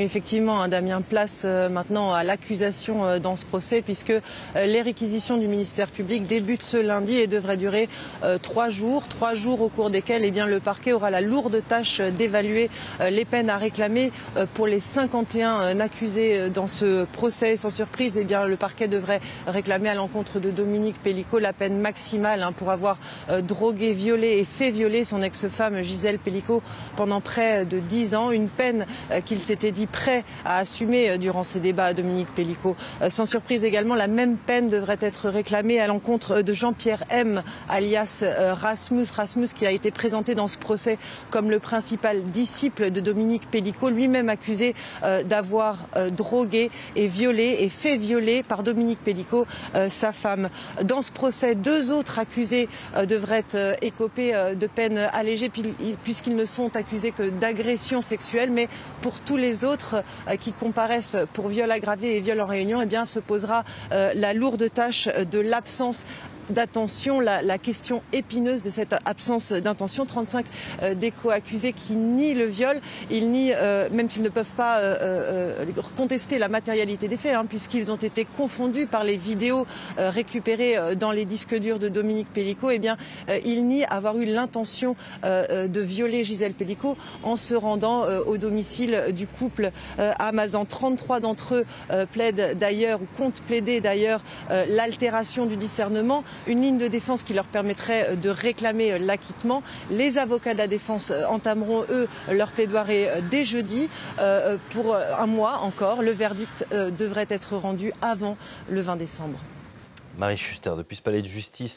Effectivement, Damien, place maintenant à l'accusation dans ce procès puisque les réquisitions du ministère public débutent ce lundi et devraient durer 3 jours. 3 jours au cours desquels le parquet aura la lourde tâche d'évaluer les peines à réclamer pour les 51 accusés dans ce procès. Sans surprise, le parquet devrait réclamer à l'encontre de Dominique Pellicot la peine maximale pour avoir drogué, violé et fait violer son ex-femme Gisèle Pellicot pendant près de 10 ans. Une peine qu'il s'était dit prêt à assumer durant ces débats à Dominique Pellicot. Sans surprise également, la même peine devrait être réclamée à l'encontre de Jean-Pierre M, alias Rasmus. Rasmus qui a été présenté dans ce procès comme le principal disciple de Dominique Pellicot, lui-même accusé d'avoir drogué et violé et fait violer par Dominique Pellicot sa femme. Dans ce procès, 2 autres accusés devraient écoper de peines allégées puisqu'ils ne sont accusés que d'agression sexuelle, mais pour tous les autres qui comparaissent pour viol aggravé et viol en réunion, se posera la lourde tâche de l'absence d'attention, la question épineuse de cette absence d'intention. 35 des co-accusés qui nient le viol, ils nient, même s'ils ne peuvent pas contester la matérialité des faits, puisqu'ils ont été confondus par les vidéos récupérées dans les disques durs de Dominique Pellicot, ils nient avoir eu l'intention de violer Gisèle Pellicot en se rendant au domicile du couple à Mazan. 33 d'entre eux plaident d'ailleurs ou comptent plaider d'ailleurs l'altération du discernement, une ligne de défense qui leur permettrait de réclamer l'acquittement. Les avocats de la défense entameront, eux, leur plaidoirie dès jeudi pour 1 mois encore. Le verdict devrait être rendu avant le 20 décembre. Marie Schuster, depuis ce palais de justice